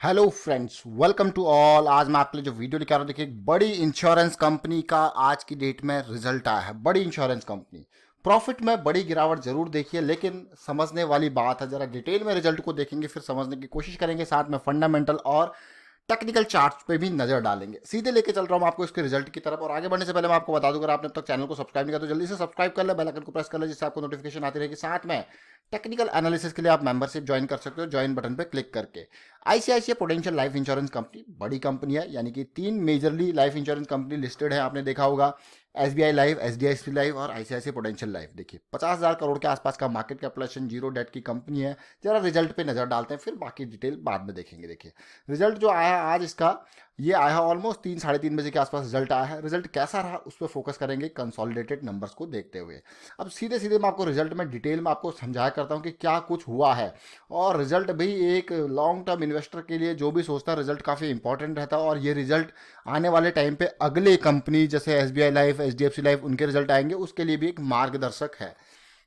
Hello friends, welcome to all. आज मैं आपके लिए जो वीडियो लेकर आ रहा हूँ, देखिए एक बड़ी इंश्योरेंस कंपनी का आज की डेट में रिजल्ट आया है। बड़ी इंश्योरेंस कंपनी प्रॉफिट में बड़ी गिरावट जरूर देखिए, लेकिन समझने वाली बात है। जरा डिटेल में रिजल्ट को देखेंगे, फिर समझने की कोशिश करेंगे, साथ में फंडामेंटल और टेक्निकल चार्ट पे भी नजर डालेंगे। सीधे लेके चल रहा हूँ आपको इसके रिजल्ट की तरफ। और आगे बढ़ने से पहले मैं आपको बता दूं, अगर आपने अब तक चैनल को सब्सक्राइब नहीं किया तो जल्दी से सब्सक्राइब कर ले, बेल आइकन को प्रेस कर ले, जिससे आपको नोटिफिकेशन आती रहेगी। साथ में टेक्निकल एनालिसिस के लिए आप मेंबरशिप ज्वाइन कर सकते हो, ज्वाइन बटन पे क्लिक करके। ICICI prudential life insurance company बड़ी कंपनी है, यानी कि 3 majorly life insurance company listed है। आपने देखा होगा एसबीआई लाइफ, एचडीएफसी लाइफ और आईसीआईसीआई प्रूडेंशियल लाइफ। देखिए 50,000 करोड़ के आसपास का मार्केट कैपिटलाइजेशन, जीरो डेट की कंपनी है। जरा रिजल्ट पे नजर डालते हैं, फिर बाकी डिटेल बाद में देखेंगे। देखिए रिजल्ट जो आया है आज इसका, ये आया है ऑलमोस्ट 3-3:30 बजे के आसपास रिजल्ट आया है। रिजल्ट कैसा रहा उस पर फोकस करेंगे कंसोलिडेटेड नंबर्स को देखते हुए। अब सीधे सीधे मैं आपको रिजल्ट में डिटेल में आपको समझाया करता हूँ कि क्या कुछ हुआ है। और रिजल्ट भी एक लॉन्ग टर्म इन्वेस्टर के लिए जो भी सोचता है, रिजल्ट काफ़ी इंपॉर्टेंट रहता है। और ये रिजल्ट आने वाले टाइम पे अगले कंपनी जैसे एसबीआई लाइफ, एचडीएफसी लाइफ, उनके रिजल्ट आएंगे, उसके लिए भी एक मार्गदर्शक है।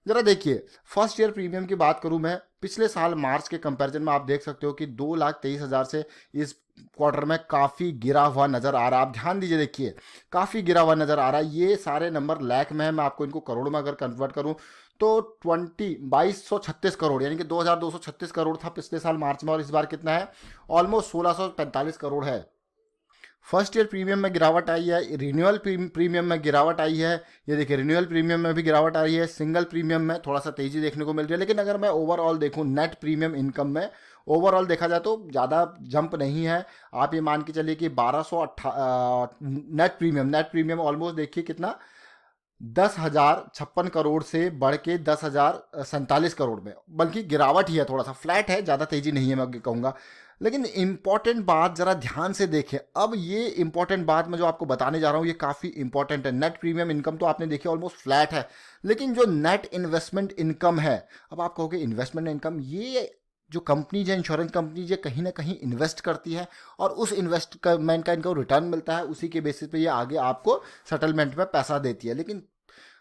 जरा देखिए फर्स्ट ईयर प्रीमियम की बात करूं मैं, पिछले साल मार्च के कंपैरिजन में आप देख सकते हो कि 2,23,000 से इस क्वार्टर में काफ़ी गिरा हुआ नजर आ रहा है। आप ध्यान दीजिए, देखिए काफ़ी गिरा हुआ नजर आ रहा है। ये सारे नंबर लैख में है, मैं आपको इनको करोड़ में अगर कन्वर्ट करूं तो 22,36 करोड़, यानी कि 2,236 करोड़ था पिछले साल मार्च में, और इस बार कितना है? ऑलमोस्ट 1,645 करोड़ है। फर्स्ट ईयर प्रीमियम में गिरावट आई है, रिन्यूअल प्रीमियम में गिरावट आई है। ये देखिए रिन्यूअल प्रीमियम में भी गिरावट आई है, सिंगल प्रीमियम में थोड़ा सा तेजी देखने को मिल रही है। लेकिन अगर मैं ओवरऑल देखूं नेट प्रीमियम इनकम में, ओवरऑल देखा जाए तो ज़्यादा जंप नहीं है। आप ये मान के चलिए कि 1200 नेट प्रीमियम ऑलमोस्ट देखिए कितना, 10,056 करोड़ से बढ़ के 10,047 करोड़ में, बल्कि गिरावट ही है, थोड़ा सा फ्लैट है, ज़्यादा तेजी नहीं है मैं कहूँगा। लेकिन इंपॉर्टेंट बात जरा ध्यान से देखें। अब ये इंपॉर्टेंट बात मैं जो आपको बताने जा रहा हूँ, ये काफ़ी इंपॉर्टेंट है। नेट प्रीमियम इनकम तो आपने देखी ऑलमोस्ट फ्लैट है, लेकिन जो नेट इन्वेस्टमेंट इनकम है, अब आप कहोगे इन्वेस्टमेंट इनकम, ये जो कंपनी है, इंश्योरेंस कंपनी जो कहीं ना कहीं इन्वेस्ट करती है और उस इन्वेस्टमेंट का इनको रिटर्न मिलता है, उसी के बेसिस पे ये आगे आपको सेटलमेंट में पैसा देती है। लेकिन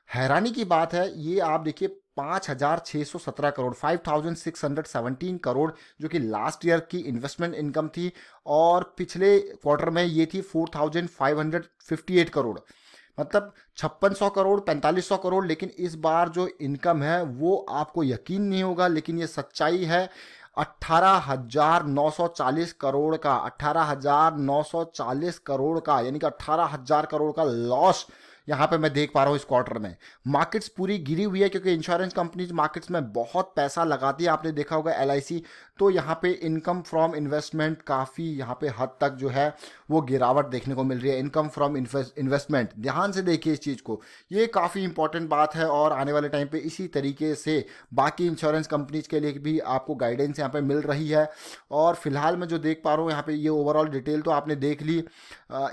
हैरानी की बात है, ये आप देखिए 5,617 करोड़, 5,617 करोड़, जो कि लास्ट ईयर की इन्वेस्टमेंट इनकम थी। और पिछले क्वार्टर में ये थी 4,558 करोड़, मतलब 5,600 करोड़, 4,500 करोड़। लेकिन इस बार जो इनकम है वो आपको यकीन नहीं होगा, लेकिन ये सच्चाई है, 18,940 करोड़ का, 18,940 करोड़ का, यानी कि 18,000 करोड़ का लॉस यहाँ पे मैं देख पा रहा हूँ इस क्वार्टर में। मार्केट्स पूरी गिरी हुई है, क्योंकि इंश्योरेंस कंपनीज मार्केट्स में बहुत पैसा लगाती है। आपने देखा होगा एलआईसी, तो यहाँ पे इनकम फ्रॉम इन्वेस्टमेंट काफ़ी यहाँ पे हद तक जो है वो गिरावट देखने को मिल रही है। इनकम फ्रॉम इन्वेस्टमेंट, ध्यान से देखिए इस चीज़ को, ये काफ़ी इंपॉर्टेंट बात है। और आने वाले टाइम पे इसी तरीके से बाकी इंश्योरेंस कंपनीज के लिए भी आपको गाइडेंस यहाँ पे मिल रही है। और फिलहाल मैं जो देख पा रहा हूँ यहाँ पे, ये ओवरऑल डिटेल तो आपने देख ली।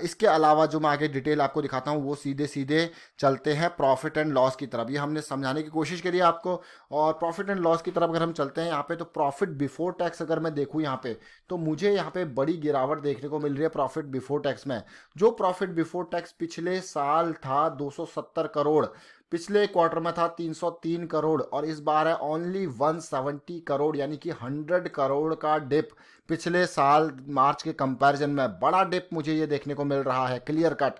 इसके अलावा जो मैं आगे डिटेल आपको दिखाता हूँ, वो सीधे सीधे चलते हैं प्रॉफिट एंड लॉस की तरफ। ये हमने समझाने की कोशिश करी है आपको। और प्रॉफिट एंड लॉस की तरफ अगर हम चलते हैं यहाँ पे, तो प्रॉफिट बिफोर टैक्स अगर मैं देखूँ यहाँ पे, तो मुझे यहाँ पे बड़ी गिरावट देखने को मिल रही है प्रॉफिट बिफोर टैक्स में। जो प्रॉफिट बिफोर टैक्स पिछले साल था 270 करोड़, पिछले क्वार्टर में था 303 करोड़, और इस बार है ओनली 170 करोड़, यानी कि 100 करोड़ का डिप पिछले साल मार्च के कंपैरिजन में। बड़ा डिप मुझे ये देखने को मिल रहा है, clear cut.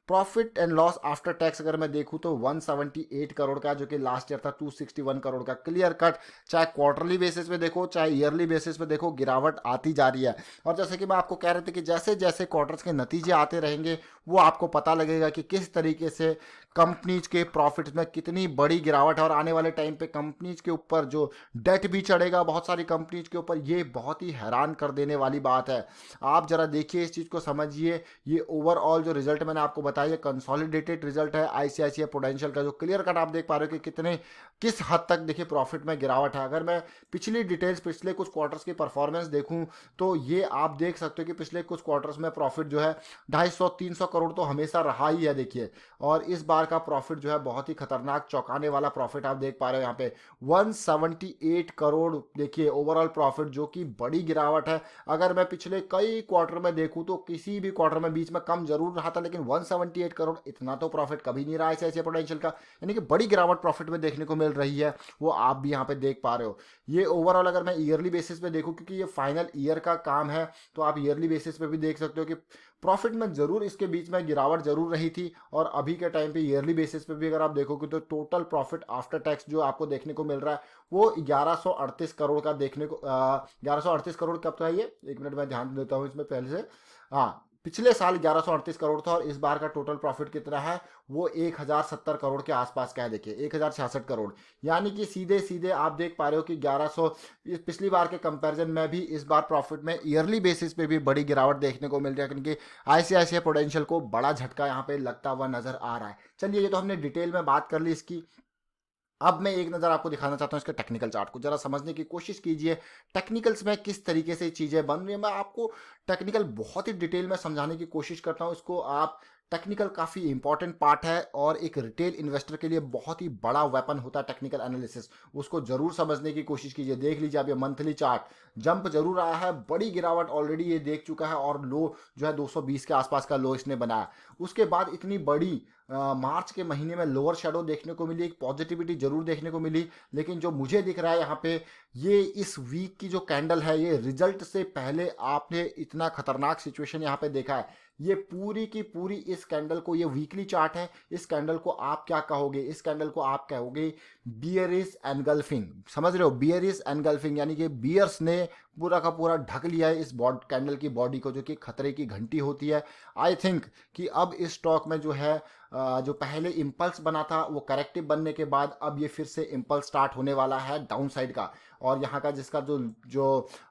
Profit and loss after tax अगर मैं देखूं तो 178 करोड़ का, जो कि लास्ट ईयर था 261 करोड़ का, क्लियर कट। चाहे क्वार्टरली बेसिस पे देखो, चाहे ईयरली बेसिस पे देखो, गिरावट आती जा रही है। और जैसे कि मैं आपको कह रहे थे कि जैसे जैसे क्वार्टर्स के नतीजे आते रहेंगे, वो आपको पता लगेगा कि किस तरीके से कंपनीज के प्रॉफिट्स में कितनी बड़ी गिरावट है। और आने वाले टाइम पे कंपनीज के ऊपर जो डेट भी चढ़ेगा बहुत सारी कंपनीज के ऊपर, ये बहुत ही हैरान कर देने वाली बात है। आप जरा देखिए इस चीज़ को समझिए। ये ओवरऑल जो रिजल्ट मैंने आपको बताया, कंसोलिडेटेड रिजल्ट है आईसीआईसीआई प्रूडेंशियल का, जो क्लियर कट आप देख पा रहे हो कि कितने किस हद तक देखिए प्रॉफिट में गिरावट है। अगर मैं पिछली डिटेल्स, पिछले कुछ क्वार्टर्स की परफॉर्मेंस देखूं, तो ये आप देख सकते हो कि पिछले कुछ क्वार्टर्स में प्रॉफिट जो है 250-300 करोड़ तो हमेशा रहा ही है, देखिए। और इस बार का प्रॉफिट जो है बहुत ही खतरनाक, चौंकाने वाला प्रॉफिट आप देख पा रहे हो यहाँ पे, 178 करोड़ देखिए ओवरऑल प्रॉफिट, जो कि बड़ी गिरावट है। अगर मैं पिछले कई क्वार्टर में देखूं तो किसी भी क्वार्टर में बीच में कम जरूर रहा था, लेकिन 178 करोड़ इतना तो प्रॉफिट कभी नहीं रहा आईसीआईसीआई प्रूडेंशियल का, यानी कि बड़ी गिरावट प्रॉफिट में देखने को मिल रही है वो आप भी यहाँ पे देख पा रहे हो। ये ओवरऑल अगर मैं ईयरली बेसिस पे देखूँ, क्योंकि ये फाइनल ईयर का काम है, तो आप ईयरली बेसिस पे भी देख सकते हो कि प्रॉफिट में जरूर इसके बीच में गिरावट जरूर रही थी। और अभी के टाइम पे ईयरली बेसिस पे भी अगर आप देखोगे तो टोटल प्रॉफिट आफ्टर टैक्स जो आपको देखने को मिल रहा है वो 1138 करोड़ का देखने को 1138 करोड़ कब था ये, एक मिनट मैं ध्यान देता हूँ इसमें पहले से। हाँ, पिछले साल 1138 करोड़ था और इस बार का टोटल प्रॉफिट कितना है वो 1070 करोड़ के आसपास का है। देखिए 1066 करोड़, यानी कि सीधे सीधे आप देख पा रहे हो कि 1100 पिछली बार के कंपैरिजन में भी इस बार प्रॉफिट में ईयरली बेसिस पे भी बड़ी गिरावट देखने को मिल रही है, क्योंकि आईसीआईसीआई प्रूडेंशियल को बड़ा झटका यहाँ पे लगता हुआ नजर आ रहा है। चलिए ये तो हमने डिटेल में बात कर ली इसकी। अब मैं एक नज़र आपको दिखाना चाहता हूँ इसके टेक्निकल चार्ट को, जरा समझने की कोशिश कीजिए टेक्निकल्स में किस तरीके से चीज़ें बन रही है। मैं आपको टेक्निकल बहुत ही डिटेल में समझाने की कोशिश करता हूँ इसको। आप टेक्निकल काफ़ी इंपॉर्टेंट पार्ट है और एक रिटेल इन्वेस्टर के लिए बहुत ही बड़ा वेपन होता है टेक्निकल एनालिसिस, उसको जरूर समझने की कोशिश कीजिए। देख लीजिए आप ये मंथली चार्ट, जंप जरूर आया है, बड़ी गिरावट ऑलरेडी ये देख चुका है और लो जो है 220 के आसपास का लो इसने बनाया। उसके बाद इतनी बड़ी मार्च के महीने में लोअर शेडो देखने को मिली, एक पॉजिटिविटी जरूर देखने को मिली, लेकिन जो मुझे दिख रहा है यहाँ पे ये इस वीक की जो कैंडल है ये रिजल्ट से पहले आपने इतना खतरनाक सिचुएशन यहाँ पे देखा है। ये पूरी की पूरी इस कैंडल को, ये वीकली चार्ट है, इस कैंडल को आप क्या कहोगे, इस कैंडल को आप कहोगे बियरिश एनगल्फिंग। समझ रहे हो, बियरिश एनगल्फिंग, यानी कि बियर्स ने पूरा का पूरा ढक लिया है इस कैंडल की बॉडी को, जो कि खतरे की घंटी होती है। आई थिंक कि अब इस स्टॉक में जो है जो पहले इम्पल्स बना था वो करेक्टिव बनने के बाद अब ये फिर से इम्पल्स स्टार्ट होने वाला है डाउन साइड का। और यहाँ का जिसका जो जो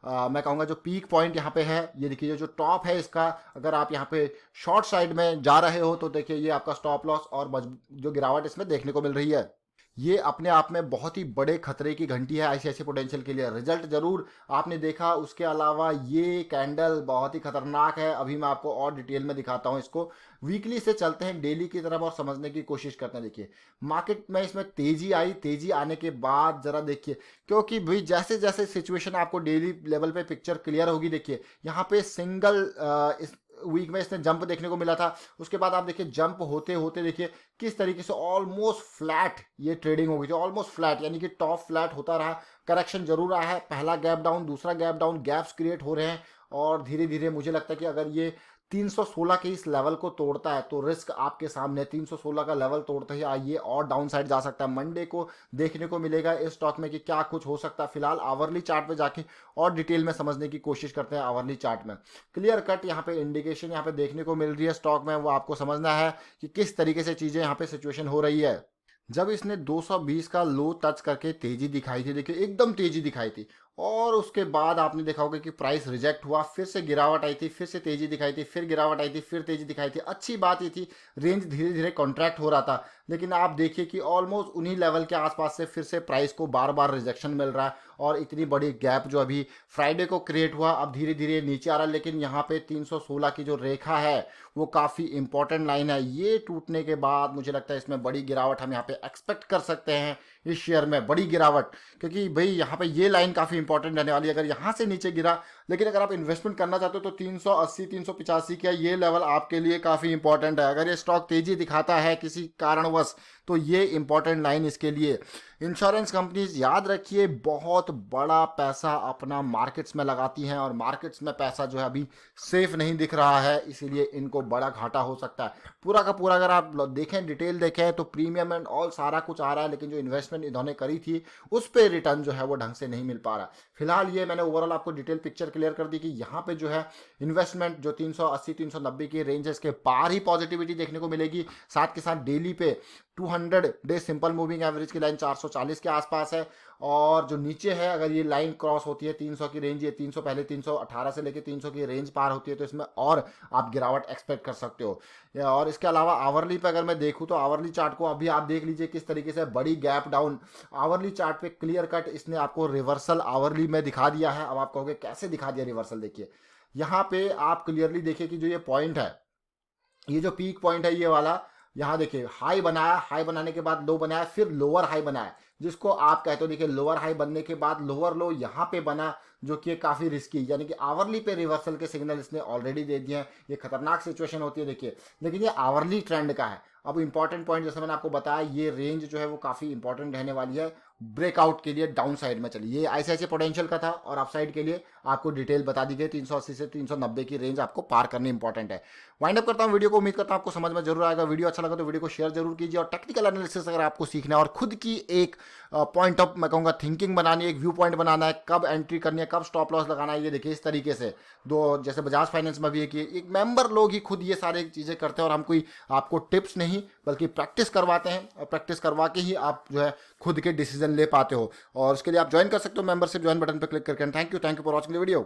मैं कहूँगा जो पीक पॉइंट यहाँ पे है, ये देखिए जो टॉप है इसका, अगर आप यहाँ पे शॉर्ट साइड में जा रहे हो तो देखिए ये आपका स्टॉप लॉस और जो गिरावट इसमें देखने को मिल रही है ये अपने आप में बहुत ही बड़े खतरे की घंटी है आईसीआईसीआई प्रूडेंशियल के लिए। रिजल्ट जरूर आपने देखा, उसके अलावा ये कैंडल बहुत ही खतरनाक है। अभी मैं आपको और डिटेल में दिखाता हूँ इसको। वीकली से चलते हैं डेली की तरफ और समझने की कोशिश करते हैं। देखिए मार्केट में इसमें तेजी आई, तेजी आने के बाद जरा देखिए, क्योंकि भाई जैसे जैसे सिचुएशन आपको डेली लेवल पे पिक्चर क्लियर होगी, देखिए यहाँ पे सिंगल इस वीक में इसने जंप देखने को मिला था। उसके बाद आप देखिए जंप होते होते देखिए किस तरीके से ऑलमोस्ट फ्लैट ये ट्रेडिंग हो गई थी, ऑलमोस्ट फ्लैट, यानी कि टॉप फ्लैट होता रहा। करेक्शन जरूर आया है, पहला गैप डाउन, दूसरा गैप डाउन, गैप्स क्रिएट हो रहे हैं और धीरे धीरे मुझे लगता है कि अगर ये 316 के इस लेवल को तोड़ता है तो रिस्क आपके सामने, 316 का लेवल तोड़ते ही आइए और डाउन साइड जा सकता है। मंडे को देखने को मिलेगा इस स्टॉक में कि क्या कुछ हो सकता है। फिलहाल आवरली चार्ट पे जाके और डिटेल में समझने की कोशिश करते हैं। आवरली चार्ट में क्लियर कट यहाँ पे इंडिकेशन यहाँ पे देखने को मिल रही है स्टॉक में, वो आपको समझना है कि किस तरीके से चीजें यहाँ पे सिचुएशन हो रही है। जब इसने 220 का लो टच करके तेजी दिखाई थी, देखिए एकदम तेजी दिखाई थी, और उसके बाद आपने देखा होगा कि प्राइस रिजेक्ट हुआ, फिर से गिरावट आई थी, फिर से तेजी दिखाई थी, फिर गिरावट आई थी, फिर तेजी दिखाई थी। अच्छी बात ये थी रेंज धीरे धीरे कॉन्ट्रैक्ट हो रहा था, लेकिन आप देखिए कि ऑलमोस्ट उन्हीं लेवल के आसपास से फिर से प्राइस को बार बार रिजेक्शन मिल रहा है और इतनी बड़ी गैप जो अभी फ्राइडे को क्रिएट हुआ अब धीरे धीरे नीचे आ रहा है। लेकिन यहाँ पे 316 की जो रेखा है वो काफ़ी इंपॉर्टेंट लाइन है, ये टूटने के बाद मुझे लगता है इसमें बड़ी गिरावट हम यहाँ पे एक्सपेक्ट कर सकते हैं। इस शेयर में बड़ी गिरावट, क्योंकि भाई यहाँ पे ये लाइन काफ़ी इंपॉर्टेंट रहने वाली है। अगर यहाँ से नीचे गिरा, लेकिन अगर आप इन्वेस्टमेंट करना चाहते हो तो 380 385 का ये लेवल आपके लिए काफ़ी इंपॉर्टेंट है। अगर ये स्टॉक तेजी दिखाता है किसी कारणवश तो ये इंपॉर्टेंट लाइन इसके लिए। इंश्योरेंस कंपनीज याद रखिए बहुत बड़ा पैसा अपना मार्केट्स में लगाती हैं और मार्केट्स में पैसा जो है अभी सेफ नहीं दिख रहा है, इसीलिए इनको बड़ा घाटा हो सकता है। पूरा का पूरा अगर आप देखें, डिटेल देखें तो प्रीमियम एंड ऑल सारा कुछ आ रहा है, लेकिन जो इन्वेस्टमेंट इन्होंने करी थी उस पर रिटर्न जो है वो ढंग से नहीं मिल पा रहा। फिलहाल ये मैंने ओवरऑल आपको डिटेल पिक्चर क्लियर कर दी कि यहाँ पे जो है इन्वेस्टमेंट जो 380 390 की रेंज है इसके पार ही पॉजिटिविटी देखने को मिलेगी। साथ के साथ डेली पे 200 डे सिंपल मूविंग एवरेज की लाइन 440 के आसपास है, और जो नीचे है अगर ये लाइन क्रॉस होती है 300 की रेंज, ये 300 पहले 318 से लेके 300 की रेंज पार होती है तो इसमें और आप गिरावट एक्सपेक्ट कर सकते हो। और इसके अलावा आवरली पे अगर मैं देखूँ तो आवरली चार्ट को अभी आप देख लीजिए किस तरीके से बड़ी गैप डाउन आवरली चार्ट पे क्लियर कट इसने आपको रिवर्सल आवरली में दिखा दिया है। अब आप कहोगे कैसे दिखा दिया रिवर्सल, देखिए यहाँ पे आप क्लियरली देखिए कि जो ये पॉइंट है, ये जो पीक पॉइंट है ये वाला, यहाँ देखिए हाई बनाया, हाई बनाने के बाद लो बनाया, फिर लोअर हाई बनाया। जिसको आप कहते हो। देखिए लोअर हाई बनने के बाद लोअर लो यहाँ पे बना, जो कि काफ़ी रिस्की, यानी कि आवरली पे रिवर्सल के सिग्नल इसने ऑलरेडी दे दिए हैं। ये खतरनाक सिचुएशन होती है देखिए, लेकिन ये आवरली ट्रेंड का है। अब इंपॉर्टेंट पॉइंट जैसे मैंने आपको बताया, ये रेंज जो है वो काफ़ी इंपॉर्टेंट रहने वाली है ब्रेकआउट के लिए डाउन साइड में। चलिए ये ऐसे पोटेंशियल का था, और अप साइड के लिए आपको डिटेल बता दी गई। 380 से 390 की रेंज आपको पार करनी इंपॉर्टेंट है। वाइंड अप करता हूँ वीडियो को, उम्मीद करता हूँ आपको समझ में जरूर आएगा। वीडियो अच्छा लगा तो वीडियो को शेयर जरूर कीजिए, और टेक्निकल एनालिसिस अगर आपको सीखना है और खुद की एक पॉइंट ऑफ मैं कहूँगा थिंकिंग बनानी है, एक व्यू पॉइंट बनाना है, कब एंट्री करनी है, कब स्टॉप लॉस लगाना है, ये देखिए इस तरीके से दो, जैसे बजाज फाइनेंस में भी है कि एक मेंबर लोग ही खुद ये सारे चीज़ें करते हैं, और हम कोई आपको टिप्स नहीं बल्कि प्रैक्टिस करवाते हैं, और प्रैक्टिस करवा के ही आप जो है खुद के डिसीजन ले पाते हो। और उसके लिए आप ज्वाइन कर सकते हो मेंबरशिप ज्वाइन बटन पर क्लिक करके। Thank you for watching the video.